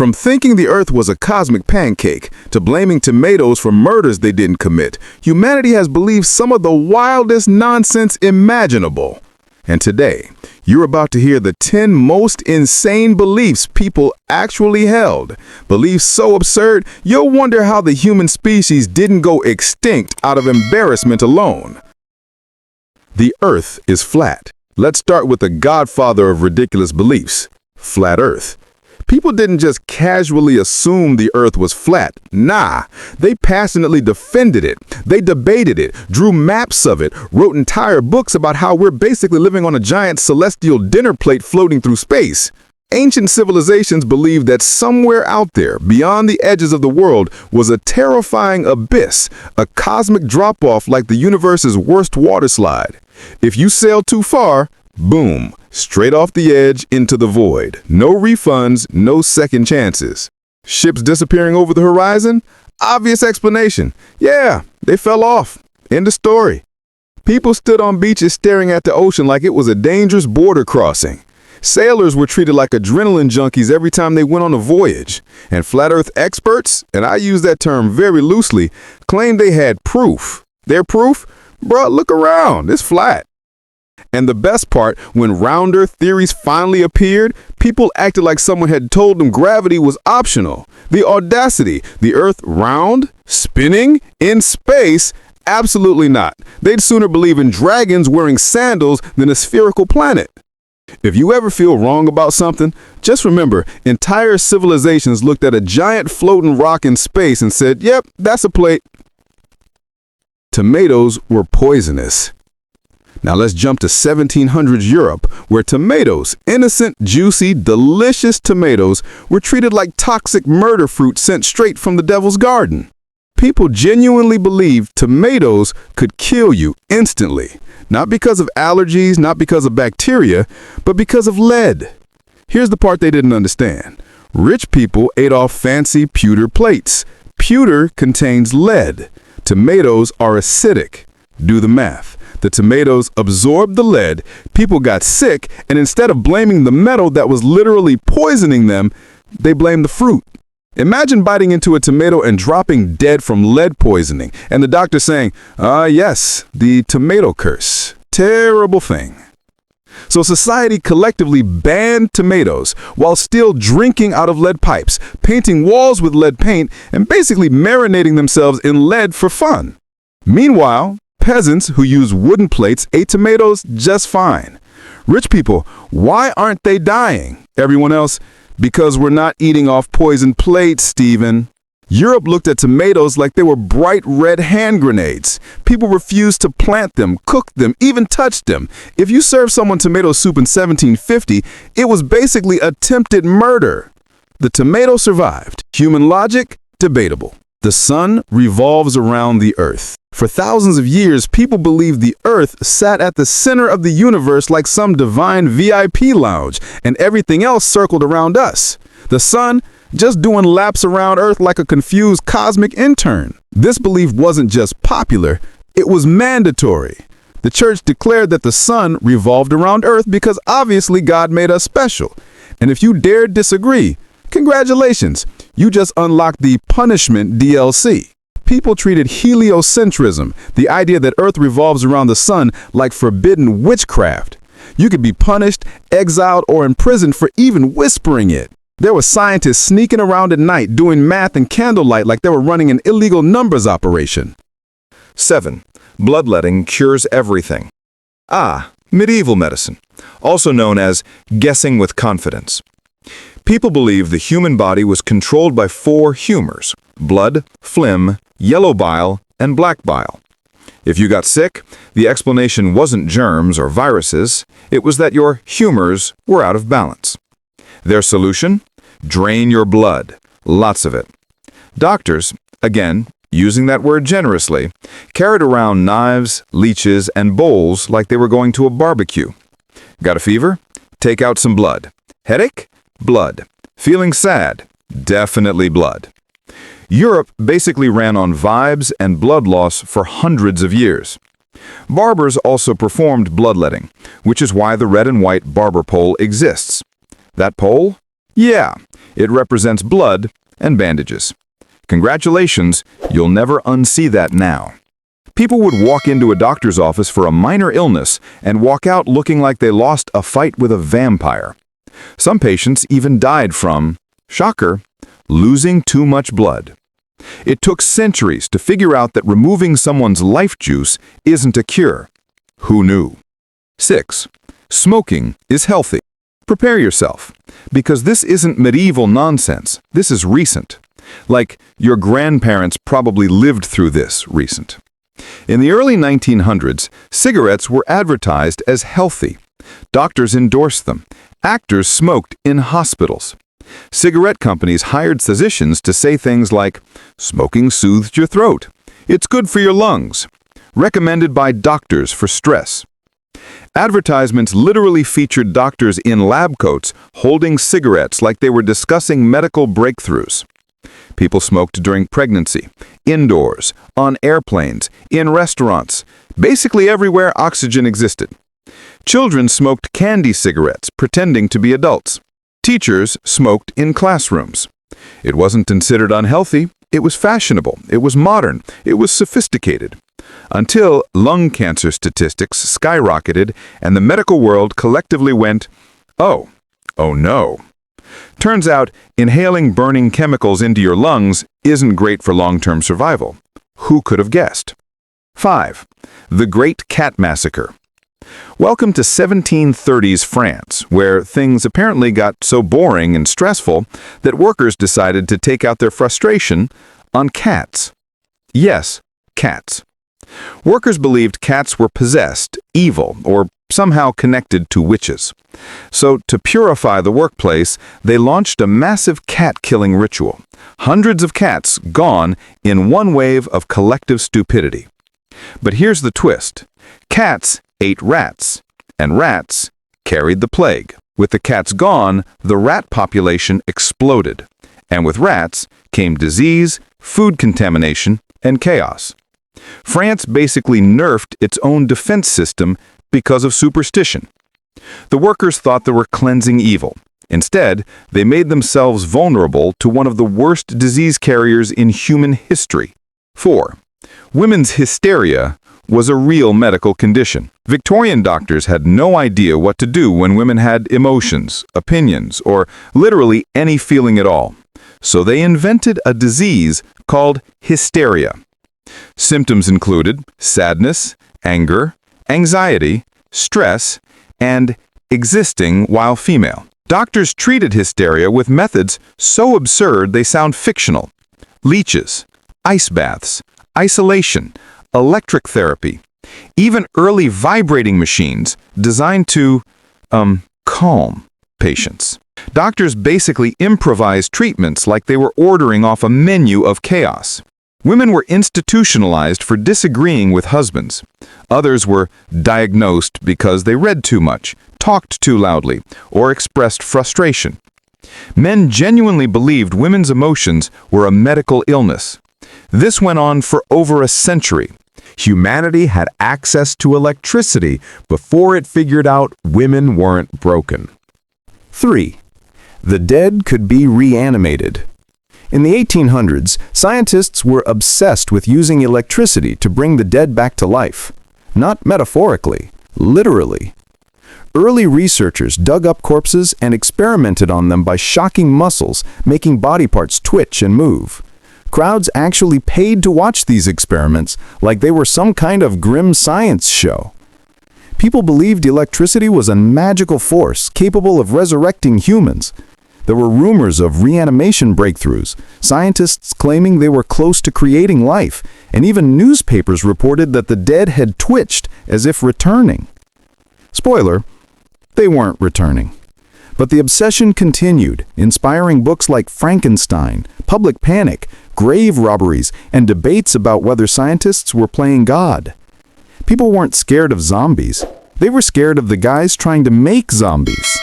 From thinking the Earth was a cosmic pancake to blaming tomatoes for murders they didn't commit, humanity has believed some of the wildest nonsense imaginable. And today, you're about to hear the 10 most insane beliefs people actually held. Beliefs so absurd, you'll wonder how the human species didn't go extinct out of embarrassment alone. The Earth is flat. Let's start with the godfather of ridiculous beliefs, flat Earth. People didn't just casually assume the Earth was flat. Nah, they passionately defended it. They debated it, drew maps of it, wrote entire books about how we're basically living on a giant celestial dinner plate floating through space. Ancient civilizations believed that somewhere out there, beyond the edges of the world, was a terrifying abyss, a cosmic drop-off like the universe's worst water slide. If you sailed too far, boom, straight off the edge into the void. No refunds, no second chances. Ships disappearing over the horizon? Obvious explanation. Yeah, they fell off. End of story. People stood on beaches staring at the ocean like it was a dangerous border crossing. Sailors were treated like adrenaline junkies every time they went on a voyage. And flat earth experts, and I use that term very loosely, claimed they had proof. Their proof? Bruh, look around. It's flat. And the best part, when rounder theories finally appeared, people acted like someone had told them gravity was optional. The audacity, the Earth round, spinning, in space, absolutely not. They'd sooner believe in dragons wearing sandals than a spherical planet. If you ever feel wrong about something, just remember, entire civilizations looked at a giant floating rock in space and said, yep, that's a plate. Tomatoes were poisonous. Now let's jump to 1700s Europe, where tomatoes, innocent, juicy, delicious tomatoes, were treated like toxic murder fruit sent straight from the devil's garden. People genuinely believed tomatoes could kill you instantly, not because of allergies, not because of bacteria, but because of lead. Here's the part they didn't understand. Rich people ate off fancy pewter plates. Pewter contains lead. Tomatoes are acidic. Do the math. The tomatoes absorbed the lead, people got sick, and instead of blaming the metal that was literally poisoning them, they blamed the fruit. Imagine biting into a tomato and dropping dead from lead poisoning, and the doctor saying, yes, the tomato curse. Terrible thing. So society collectively banned tomatoes while still drinking out of lead pipes, painting walls with lead paint, and basically marinating themselves in lead for fun. Meanwhile, peasants who use wooden plates ate tomatoes just fine. Rich people, why aren't they dying? Everyone else, because we're not eating off poisoned plates, Stephen. Europe looked at tomatoes like they were bright red hand grenades. People refused to plant them, cook them, even touch them. If you served someone tomato soup in 1750, it was basically attempted murder. The tomato survived. Human logic? Debatable. The sun revolves around the earth. For thousands of years, people believed the Earth sat at the center of the universe like some divine VIP lounge, and everything else circled around us. The sun just doing laps around Earth like a confused cosmic intern. This belief wasn't just popular, it was mandatory. The church declared that the sun revolved around Earth because obviously God made us special. And if you dared disagree, congratulations, you just unlocked the punishment DLC. People treated heliocentrism, the idea that Earth revolves around the sun, like forbidden witchcraft. You could be punished, exiled, or imprisoned for even whispering it. There were scientists sneaking around at night doing math and candlelight like they were running an illegal numbers operation. 7. Bloodletting cures everything. Medieval medicine, also known as guessing with confidence. People believed the human body was controlled by 4 humors: blood, phlegm, yellow bile, and black bile. If you got sick, the explanation wasn't germs or viruses, it was that your humors were out of balance. Their solution? Drain your blood, lots of it. Doctors, again, using that word generously, carried around knives, leeches, and bowls like they were going to a barbecue. Got a fever? Take out some blood. Headache? Blood. Feeling sad? Definitely blood. Europe basically ran on vibes and blood loss for hundreds of years. Barbers also performed bloodletting, which is why the red and white barber pole exists. That pole? Yeah, it represents blood and bandages. Congratulations, you'll never unsee that now. People would walk into a doctor's office for a minor illness and walk out looking like they lost a fight with a vampire. Some patients even died from, shocker, losing too much blood. It took centuries to figure out that removing someone's life juice isn't a cure. Who knew? 6. Smoking is healthy. Prepare yourself, because this isn't medieval nonsense. This is recent. Like, your grandparents probably lived through this recent. In the early 1900s, cigarettes were advertised as healthy. Doctors endorsed them. Actors smoked in hospitals. Cigarette companies hired physicians to say things like, "Smoking soothes your throat. It's good for your lungs. Recommended by doctors for stress." Advertisements literally featured doctors in lab coats holding cigarettes like they were discussing medical breakthroughs. People smoked during pregnancy, indoors, on airplanes, in restaurants, basically everywhere oxygen existed. Children smoked candy cigarettes, pretending to be adults. Teachers smoked in classrooms. It wasn't considered unhealthy. It was fashionable. It was modern. It was sophisticated. Until lung cancer statistics skyrocketed and the medical world collectively went, oh no. Turns out, inhaling burning chemicals into your lungs isn't great for long-term survival. Who could have guessed? 5. The Great Cat Massacre. Welcome to 1730s France, where things apparently got so boring and stressful that workers decided to take out their frustration on cats. Yes, cats. Workers believed cats were possessed, evil, or somehow connected to witches. So, to purify the workplace, they launched a massive cat-killing ritual. Hundreds of cats gone in one wave of collective stupidity. But here's the twist. Cats ate rats, and rats carried the plague. With the cats gone, the rat population exploded. And with rats came disease, food contamination, and chaos. France basically nerfed its own defense system because of superstition. The workers thought they were cleansing evil. Instead, they made themselves vulnerable to one of the worst disease carriers in human history. 4. Women's hysteria was a real medical condition. Victorian doctors had no idea what to do when women had emotions, opinions, or literally any feeling at all. So they invented a disease called hysteria. Symptoms included sadness, anger, anxiety, stress, and existing while female. Doctors treated hysteria with methods so absurd they sound fictional. Leeches, ice baths, isolation, electric therapy, even early vibrating machines designed to, calm patients. Doctors basically improvised treatments like they were ordering off a menu of chaos. Women were institutionalized for disagreeing with husbands. Others were diagnosed because they read too much, talked too loudly, or expressed frustration. Men genuinely believed women's emotions were a medical illness. This went on for over a century. Humanity had access to electricity before it figured out women weren't broken. 3. The dead could be reanimated. In the 1800s, scientists were obsessed with using electricity to bring the dead back to life. Not metaphorically, literally. Early researchers dug up corpses and experimented on them by shocking muscles, making body parts twitch and move. Crowds actually paid to watch these experiments like they were some kind of grim science show. People believed electricity was a magical force capable of resurrecting humans. There were rumors of reanimation breakthroughs, scientists claiming they were close to creating life, and even newspapers reported that the dead had twitched as if returning. Spoiler, they weren't returning. But the obsession continued, inspiring books like Frankenstein, Public Panic, grave robberies, and debates about whether scientists were playing God. People weren't scared of zombies. They were scared of the guys trying to make zombies.